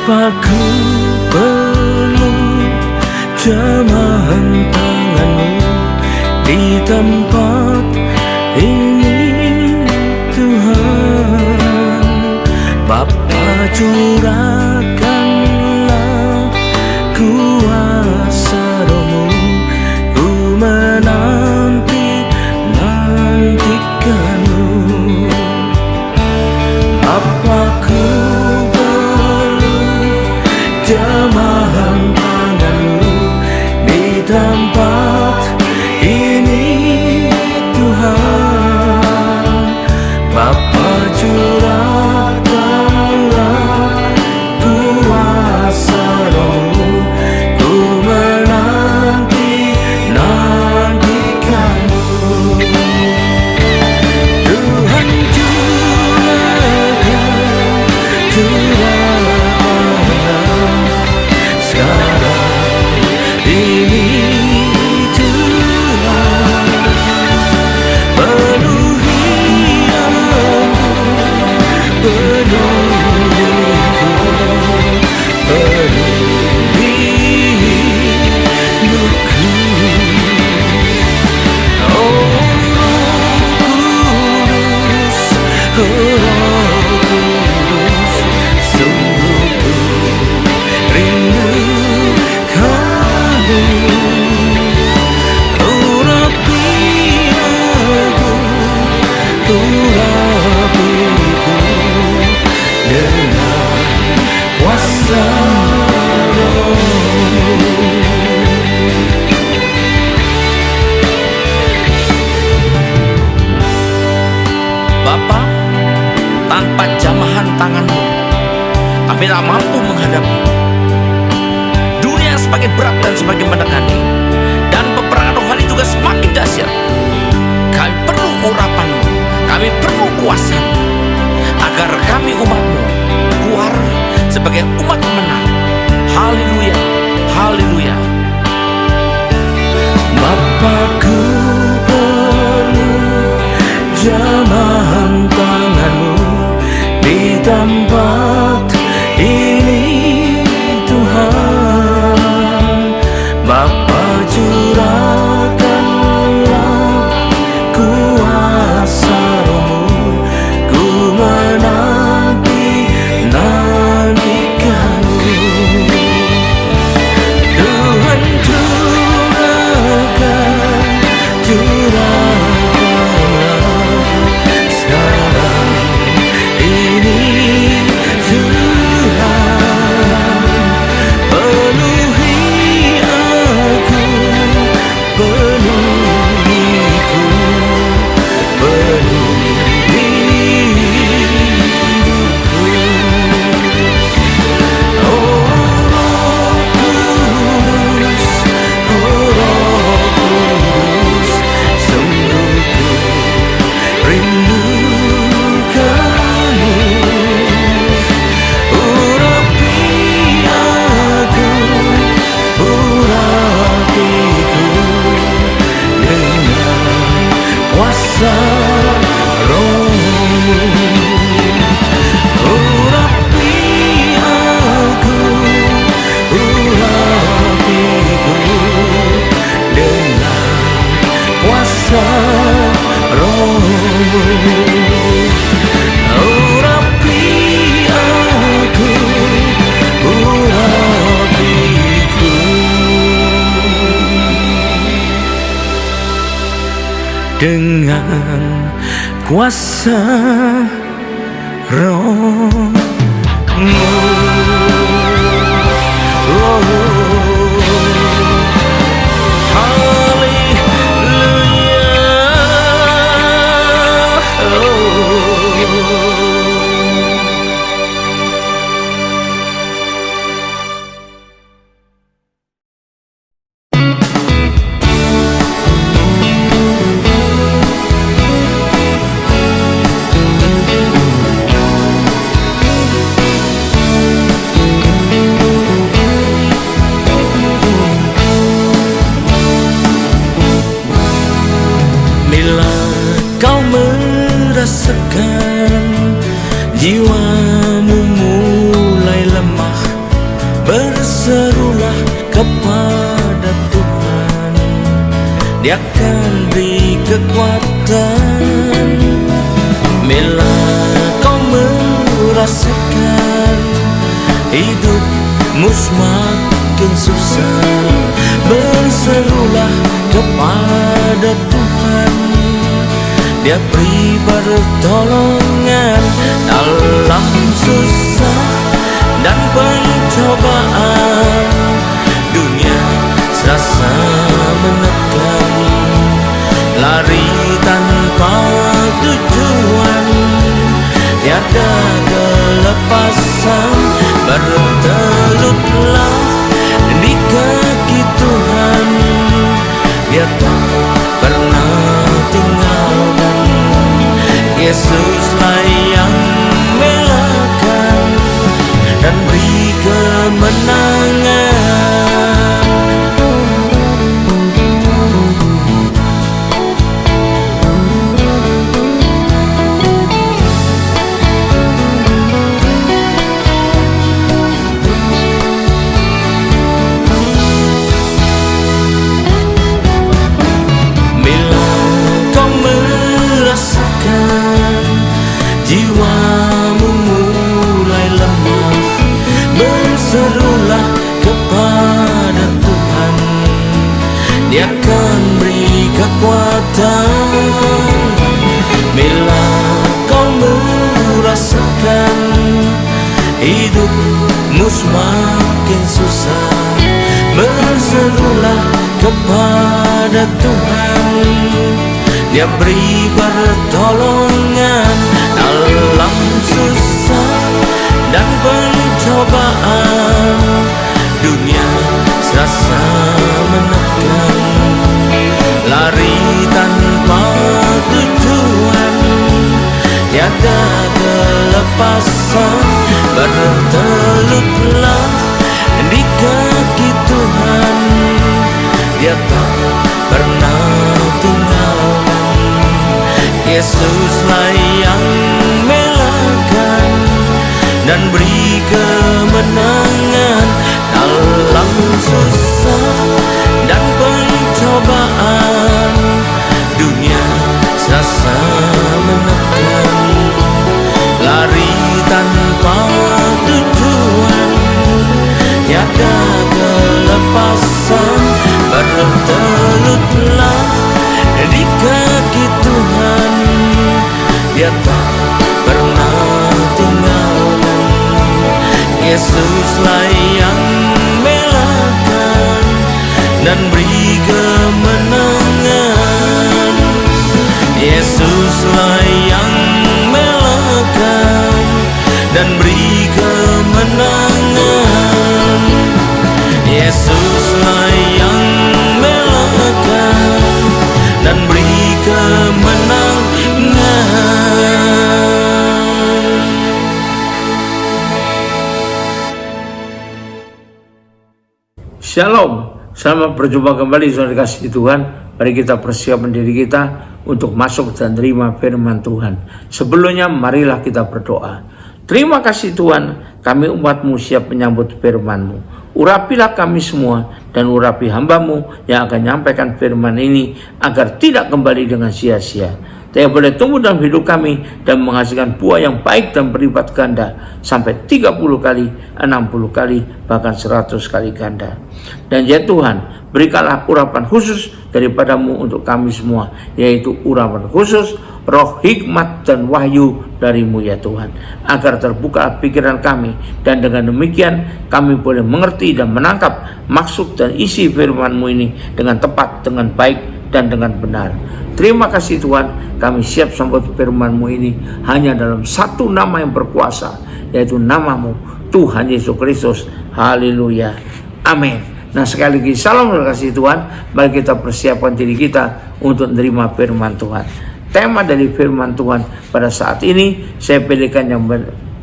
Aku perlu jamahan tanganmu di tempat ini, Tuhan. Bapa, curahkanlah kuasa Roh-Mu, ku nantikanmu. Bapa, ku jamahan tanganmu di tempat ini, Tuhan. Bapa, curahkanlah kuasa Roh-Mu, ku nantikanmu. Tuhan, curahkan sekarang ini, Tuhan. Penuhi aku, penuhi hidupku. Oh Roh Kudus, sungguh ku rindu kamu. Urapi aku, urapiku dengan kuasa Roh-Mu. Bapa, tanpa jamahan tangan-Mu kami tak mampu menghadapi dunia yang semakin berat dan semakin mendekati, dan peperangan rohani juga semakin dahsyat. Kami perlu urapan-Mu, kami perlu kuasa-Mu, agar kami umat-Mu keluar sebagai umat menang. Haleluya, haleluya. Bapa-Ku perlu jamahan tangan-Mu di tempat ini, Tuhan. Bapa, curahkanlah kuasa Roh-Mu, ku nantikanmu. Tuhan, curahkanlah sekarang ini, Tuhan. Penuhi aku, penuhiku, penuhi hidupku. Oh Roh Kudus, sungguh ku rindu kamu. Urapi aku, urapiku dengan kuasa Roh-Mu. Urapi aku, urapiku dengan kuasa Roh-Mu. Urapi aku, urapiku dengan kuasa Roh-Mu. Oh, berserulah kepada Tuhan, Dia akan beri kekuatan. Bila kau merasakan hidupmu semakin susah, berserulah kepada Tuhan, Dia beri pertolongan dalam susah dan pencobaan. Dunia serasa menekan, lari tanpa tujuan, tiada kelepasan. Bertelutlah di kaki Tuhan, Dia tak pernah tinggalkan. Yesuslah yang melakukan dan beri kemenangan. Bila kau merasakan jiwamu mulai lemah, berserulah kepada Tuhan, Dia akan beri kekuatan. Bila kau merasakan hidupmu semakin susah, berserulah kepada Tuhan, Dia beri pertolongan dalam susah dan pencobaan. Dunia serasa menekan, lari tanpa tujuan, tiada kelepasan. Bertelutlah di kaki Tuhan, Dia tak pernah tinggalkan. Yesuslah yang melakukan dan beri kemenangan dalam susah dan pencobaan. Dunia serasa menekan, lari tanpa tujuan, tiada kelepasan. Bertelutlah di kaki Tuhan, Dia tak pernah tinggalkan. Yesuslah yang melakukan dan beri kemenangan. Yesuslah yang melakukan dan beri kemenangan. Yesuslah yang melakukan dan beri kemenangan. Shalom, selamat berjumpa kembali saudara kasih Tuhan. Mari kita persiapkan diri kita untuk masuk dan terima firman Tuhan. Sebelumnya marilah kita berdoa. Terima kasih Tuhan, kami umat-Mu siap menyambut firman-Mu. Urapilah kami semua dan urapi hamba-Mu yang akan menyampaikan firman ini agar tidak kembali dengan sia-sia. Tapi boleh tumbuh dalam hidup kami dan menghasilkan buah yang baik dan berlipat ganda sampai 30 kali, 60 kali, bahkan 100 kali ganda. Dan ya Tuhan, berikanlah urapan khusus daripada-Mu untuk kami semua, yaitu urapan khusus roh hikmat dan wahyu dari-Mu ya Tuhan, agar terbuka pikiran kami, dan dengan demikian kami boleh mengerti dan menangkap maksud dan isi firman-Mu ini dengan tepat, dengan baik, dan dengan benar. Terima kasih Tuhan, kami siap sambut firman-Mu ini hanya dalam satu nama yang berkuasa, yaitu nama-Mu, Tuhan Yesus Kristus. Haleluya, amin. Nah, sekali lagi salam kasih Tuhan. Mari kita persiapkan diri kita untuk menerima firman Tuhan. Tema dari firman Tuhan pada saat ini saya pilihkan yang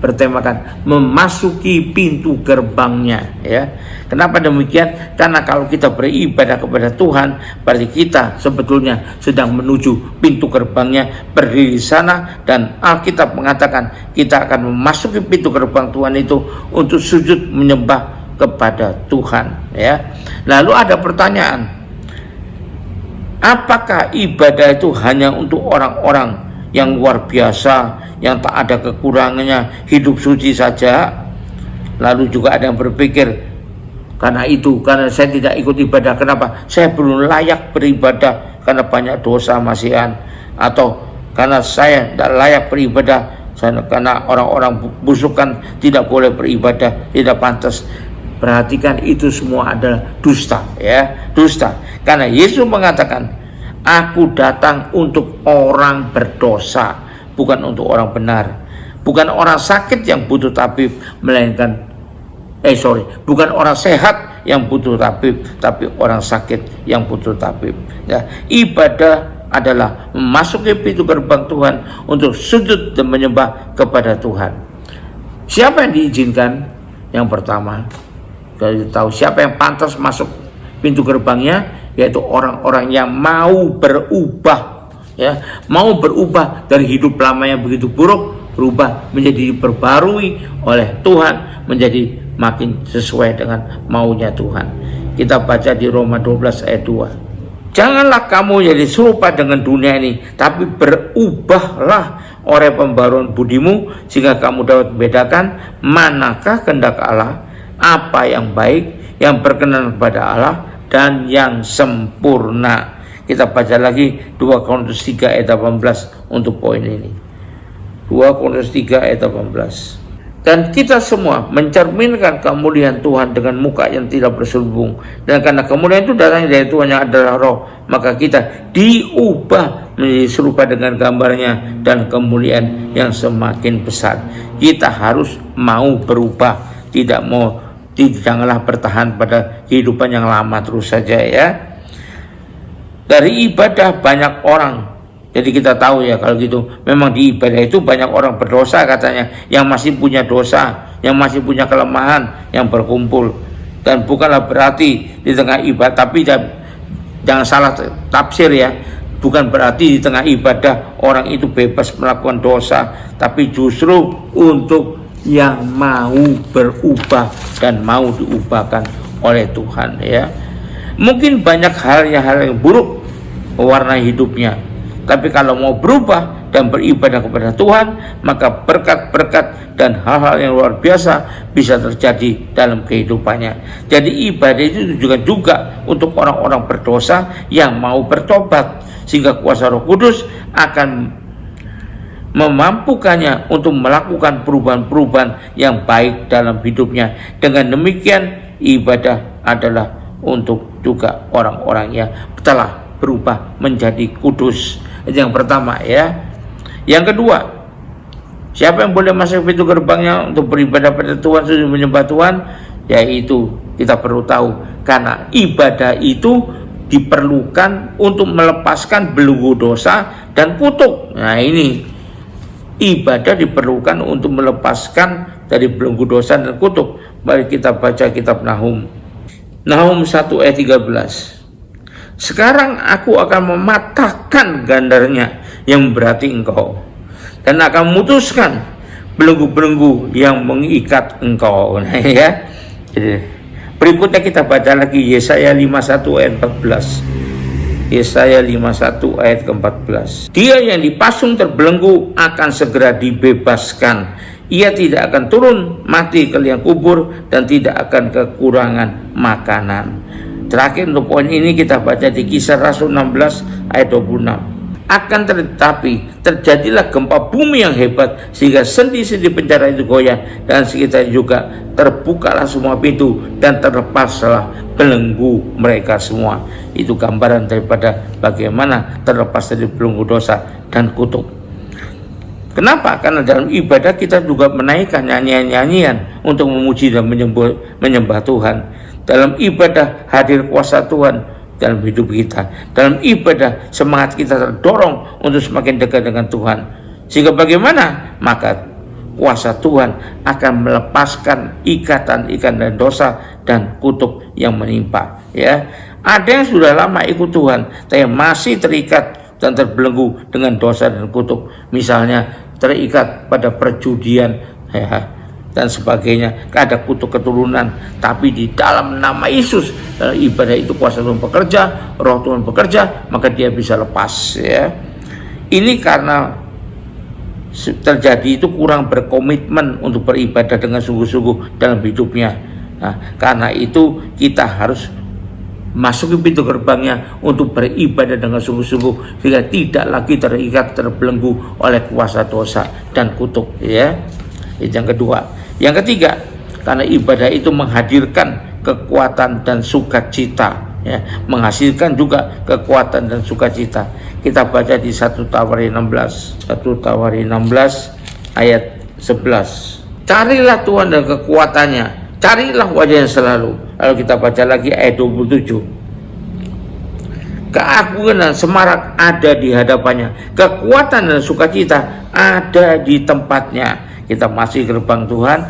bertemakan memasuki pintu gerbangnya, ya. Kenapa demikian? Karena kalau kita beribadah kepada Tuhan, berarti kita sebetulnya sedang menuju pintu gerbangnya, berdiri di sana, dan Alkitab mengatakan kita akan memasuki pintu gerbang Tuhan itu untuk sujud menyembah kepada Tuhan, ya. Lalu ada pertanyaan, apakah ibadah itu hanya untuk orang-orang yang luar biasa, yang tak ada kekurangannya, hidup suci saja? Lalu juga ada yang berpikir, karena saya tidak ikut ibadah, kenapa? Saya belum layak beribadah karena banyak dosa masihan, atau karena saya tidak layak beribadah karena orang-orang busuk kan tidak boleh beribadah, tidak pantas. Perhatikan, itu semua adalah dusta, ya, dusta. Karena Yesus mengatakan, aku datang untuk orang berdosa, bukan untuk orang benar. Bukan orang sakit yang butuh tabib, melainkan bukan orang sehat yang butuh tabib, tapi orang sakit yang butuh tabib. Ya, ibadah adalah memasuki pintu gerbang Tuhan untuk sujud dan menyembah kepada Tuhan. Siapa yang diizinkan? Yang pertama, kita tahu siapa yang pantas masuk pintu gerbangnya, yaitu orang-orang yang mau berubah, ya, mau berubah dari hidup lama yang begitu buruk, berubah menjadi diperbarui oleh Tuhan, menjadi makin sesuai dengan maunya Tuhan. Kita baca di Roma 12 ayat 2. Janganlah kamu jadi serupa dengan dunia ini, tapi berubahlah oleh pembaruan budimu, sehingga kamu dapat membedakan manakah kehendak Allah, apa yang baik, yang berkenan kepada Allah, dan yang sempurna. Kita baca lagi 2 Korintus 3 ayat 18 untuk poin ini. 2 Korintus 3 ayat 18. Dan kita semua mencerminkan kemuliaan Tuhan dengan muka yang tidak berselubung. Dan karena kemuliaan itu datang dari Tuhan yang adalah Roh, maka kita diubah menjadi serupa dengan gambarnya dan kemuliaan yang semakin besar. Kita harus mau berubah, janganlah bertahan pada kehidupan yang lama terus saja, ya. Dari ibadah banyak orang. Jadi kita tahu, ya, kalau gitu memang di ibadah itu banyak orang berdosa katanya, yang masih punya dosa, yang masih punya kelemahan, yang berkumpul. Dan bukanlah berarti di tengah ibadah, tapi jangan salah tafsir, ya, bukan berarti di tengah ibadah orang itu bebas melakukan dosa, tapi justru untuk yang mau berubah dan mau diubahkan oleh Tuhan, ya. Mungkin banyak hal yang buruk mewarnai hidupnya, tapi kalau mau berubah dan beribadah kepada Tuhan, maka berkat-berkat dan hal-hal yang luar biasa bisa terjadi dalam kehidupannya. Jadi ibadah itu ditujukan juga untuk orang-orang berdosa yang mau bertobat, sehingga kuasa Roh Kudus akan memampukannya untuk melakukan perubahan-perubahan yang baik dalam hidupnya. Dengan demikian, ibadah adalah untuk juga orang-orang yang telah berubah menjadi kudus. Itu yang pertama, ya. Yang kedua, siapa yang boleh masuk pintu gerbangnya untuk beribadah pada Tuhan, sujud menyembah Tuhan? Yaitu kita perlu tahu, karena ibadah itu diperlukan untuk melepaskan belenggu dosa dan kutuk. Nah, ini ibadah diperlukan untuk melepaskan dari belenggu dosa dan kutuk. Mari kita baca kitab Nahum 1 ayat 13. Sekarang aku akan mematahkan gandarnya yang berarti engkau, dan akan memutuskan belenggu-belenggu yang mengikat engkau. Nah, ya. Berikutnya kita baca lagi Yesaya 51 ayat 14. Yesaya 51 ayat ke-14. Dia yang dipasung terbelenggu akan segera dibebaskan. Ia tidak akan turun mati ke liang kubur, dan tidak akan kekurangan makanan. Terakhir untuk poin ini kita baca di Kisah Rasul 16 ayat 26. Akan tetapi terjadilah gempa bumi yang hebat, sehingga sendi-sendi penjara itu goyah, dan sekitar juga terbukalah semua pintu, dan terlepaslah belenggu mereka semua. Itu gambaran daripada bagaimana terlepas dari belenggu dosa dan kutuk. Kenapa? Karena dalam ibadah kita juga menaikkan nyanyian-nyanyian untuk memuji dan menyembah Tuhan. Dalam ibadah hadir kuasa Tuhan dalam hidup kita. Dalam ibadah semangat kita terdorong untuk semakin dekat dengan Tuhan. Sehingga bagaimana? Maka kuasa Tuhan akan melepaskan ikatan-ikatan dosa dan kutuk yang menimpa. Ya, ada yang sudah lama ikut Tuhan, tapi masih terikat dan terbelenggu dengan dosa dan kutuk. Misalnya terikat pada perjudian, ya, dan sebagainya, ada kutuk keturunan. Tapi di dalam nama Yesus, dalam ibadah itu kuasa Tuhan bekerja, roh Tuhan bekerja, maka dia bisa lepas, ya. Ini karena terjadi itu kurang berkomitmen untuk beribadah dengan sungguh-sungguh dalam hidupnya. Nah, karena itu kita harus masuk ke pintu gerbangnya untuk beribadah dengan sungguh-sungguh, sehingga tidak lagi terikat, terbelenggu oleh kuasa dosa dan kutuk, ya. Itu yang kedua. Yang ketiga, karena ibadah itu menghadirkan kekuatan dan sukacita, ya, menghasilkan juga kekuatan dan sukacita. Kita baca di 1 Tawari 16 ayat 11. Carilah Tuhan dan kekuatannya, carilah wajahnya selalu. Lalu kita baca lagi ayat 27. Keagungan dan semarak ada di hadapannya, kekuatan dan sukacita ada di tempatnya. Kita masih gerbang Tuhan,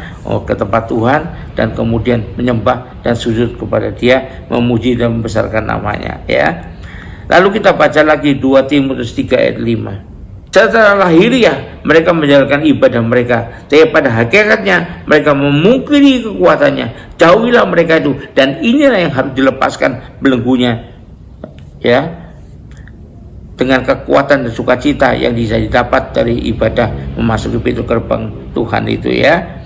ke tempat Tuhan, dan kemudian menyembah dan sujud kepada Dia, memuji dan membesarkan namanya, ya. Lalu kita baca lagi 2 Timotius 3 ayat 5. Secara lahiriah mereka menjalankan ibadah mereka, tapi pada hakikatnya mereka memungkiri kekuatannya. Jauhilah mereka itu, dan inilah yang harus dilepaskan belenggunya, ya, dengan kekuatan dan sukacita yang bisa didapat dari ibadah memasuki pintu gerbang Tuhan itu, ya.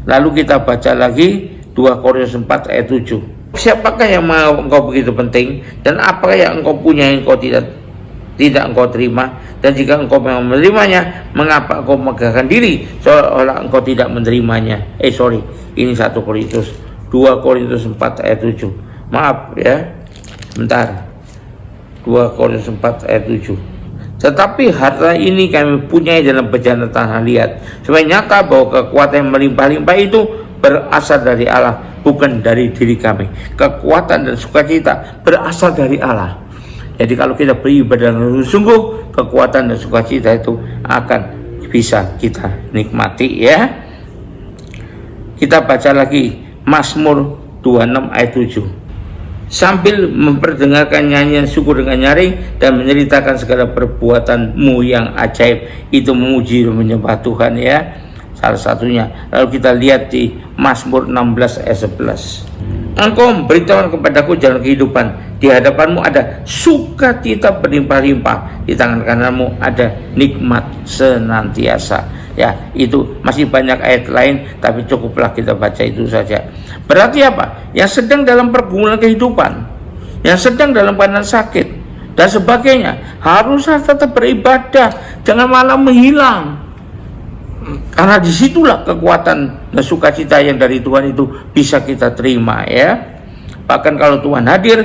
Lalu kita baca lagi 2 Korintus 4 ayat 7. Siapakah yang mau engkau begitu penting, dan apakah yang engkau punya yang engkau tidak engkau terima? Dan jika engkau memang menerimanya, mengapa engkau megahkan diri seolah engkau tidak menerimanya? Ini 1 Korintus 2 Korintus 4 ayat 7. Maaf, ya, bentar. 2 Korintus 4 ayat 7. Tetapi harta ini kami punyai dalam bejana tanah liat, supaya nyata bahwa kekuatan yang melimpah-limpah itu berasal dari Allah, bukan dari diri kami. Kekuatan dan sukacita berasal dari Allah. Jadi kalau kita beribadah dengan sungguh, kekuatan dan sukacita itu akan bisa kita nikmati, ya. Kita baca lagi Mazmur 26 ayat 7. Sambil memperdengarkan nyanyian syukur dengan nyaring dan menceritakan segala perbuatanmu yang ajaib, itu memuji dan menyembah Tuhan, ya. Salah satunya. Lalu kita lihat di Mazmur 16 ayat 11. Engkau memberitahukan kepadaku jalan kehidupan, di hadapanmu ada sukacita berlimpah-limpah, di tangan kananmu ada nikmat senantiasa. Ya, itu masih banyak ayat lain, tapi cukuplah kita baca itu saja. Berarti apa? Yang sedang dalam pergumulan kehidupan, yang sedang dalam keadaan sakit dan sebagainya, harus tetap beribadah, jangan malah menghilang. Karena disitulah kekuatan dan sukacita yang dari Tuhan itu bisa kita terima, ya. Bahkan kalau Tuhan hadir,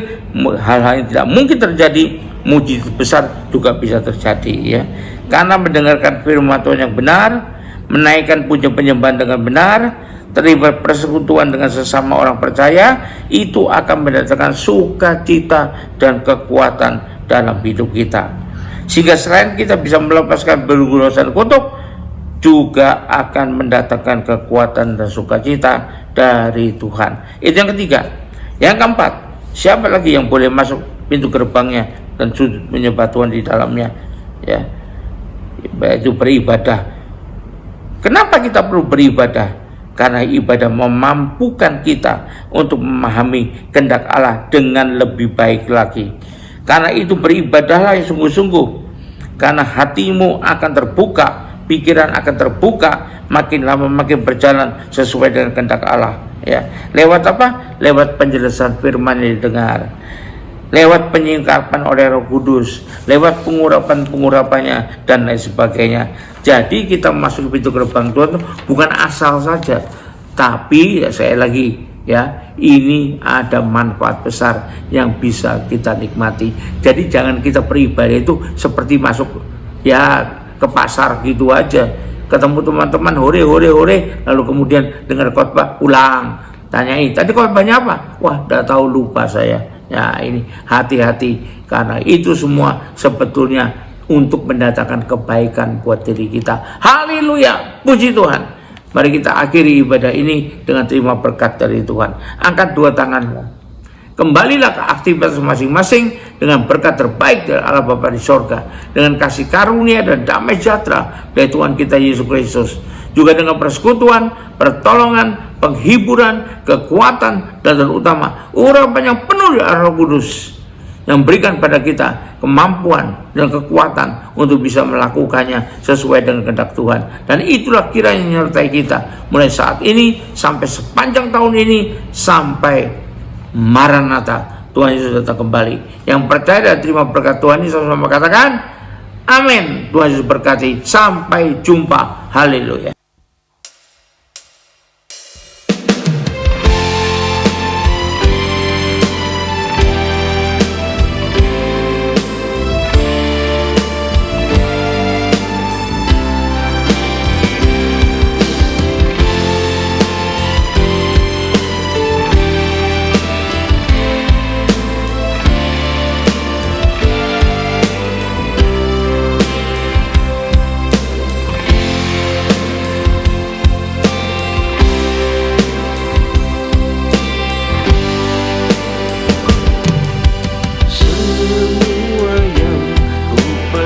hal-hal yang tidak mungkin terjadi, mujizat besar juga bisa terjadi, ya. Karena mendengarkan firman Tuhan yang benar, menaikkan puja penyembahan dengan benar, terlibat persekutuan dengan sesama orang percaya, itu akan mendatangkan sukacita dan kekuatan dalam hidup kita. Sehingga selain kita bisa melepaskan belenggu dosa dan kutuk, juga akan mendatangkan kekuatan dan sukacita dari Tuhan. Itu yang ketiga. Yang keempat, siapa lagi yang boleh masuk pintu gerbangnya dan sujud menyembah Tuhan di dalamnya, ya, itu beribadah. Kenapa kita perlu beribadah? Karena ibadah memampukan kita untuk memahami kehendak Allah dengan lebih baik lagi. Karena itu beribadahlah yang sungguh-sungguh, karena hatimu akan terbuka, pikiran akan terbuka, makin lama makin berjalan sesuai dengan kehendak Allah, ya. Lewat apa? Lewat penjelasan firman yang didengar, lewat penyingkapan oleh Roh Kudus, lewat pengurapannya dan lain sebagainya. Jadi kita masuk pintu gerbang Tuhan bukan asal saja, tapi ya, saya lagi, ya, ini ada manfaat besar yang bisa kita nikmati. Jadi jangan kita beribadah itu seperti masuk, ya, ke pasar gitu aja, ketemu teman-teman hore lalu kemudian dengar khotbah, pulang tanyain tadi khotbahnya apa, wah udah tahu, lupa saya. Ya, ini hati-hati, karena itu semua sebetulnya untuk mendatangkan kebaikan buat diri kita. Haleluya, puji Tuhan. Mari kita akhiri ibadah ini dengan terima berkat dari Tuhan. Angkat dua tanganmu, kembalilah ke aktivitas masing-masing dengan berkat terbaik dari Allah Bapa di sorga, dengan kasih karunia dan damai sejahtera dari Tuhan kita Yesus Kristus, juga dengan persekutuan, pertolongan, penghiburan, kekuatan, dan terutama urapan yang penuh dari Roh Kudus yang berikan pada kita kemampuan dan kekuatan untuk bisa melakukannya sesuai dengan kehendak Tuhan. Dan itulah kiranya menyertai kita mulai saat ini sampai sepanjang tahun ini sampai Maranatha, Tuhan Yesus datang kembali. Yang percaya dan terima berkat Tuhan ini sama-sama katakan amin. Tuhan Yesus berkati. Sampai jumpa. Haleluya.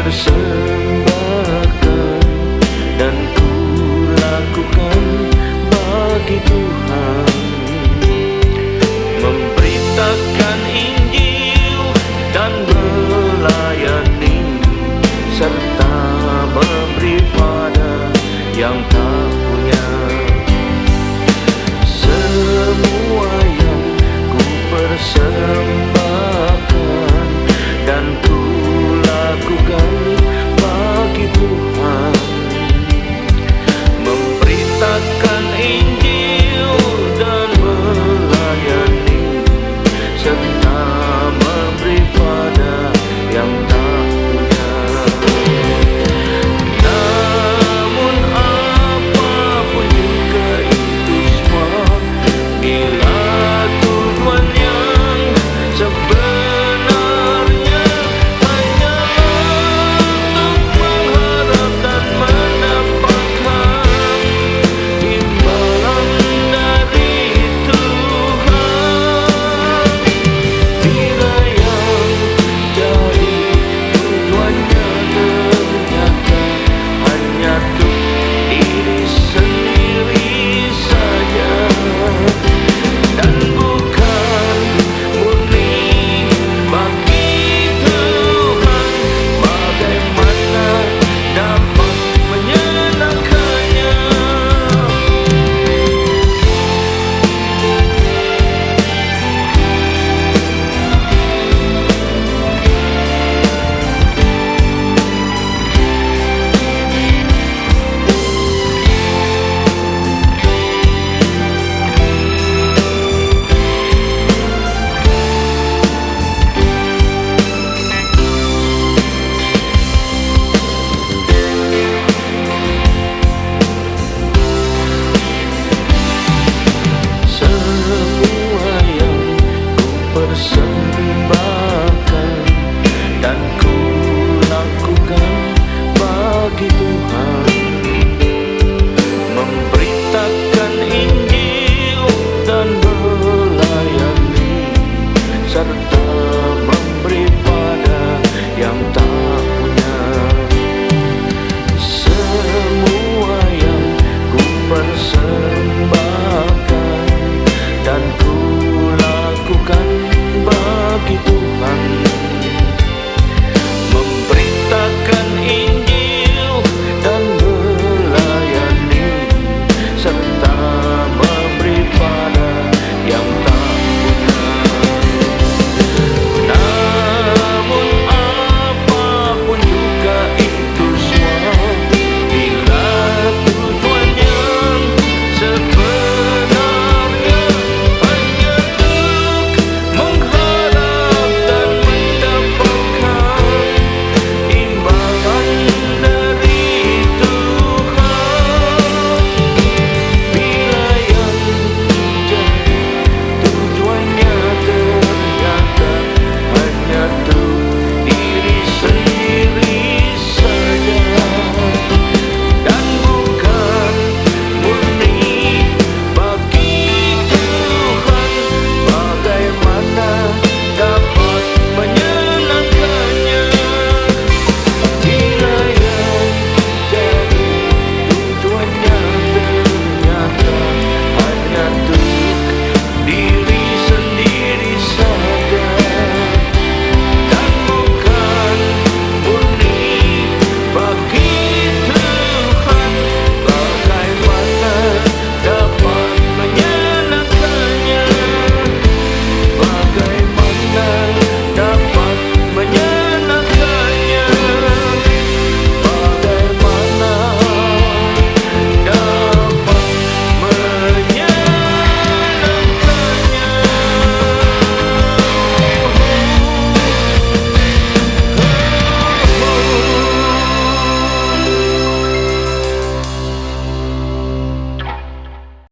Persembahkan dan ku lakukan bagi Tuhan, memberitakan Injil dan melayani serta memberi pada yang tak punya. Semua yang ku persembahkan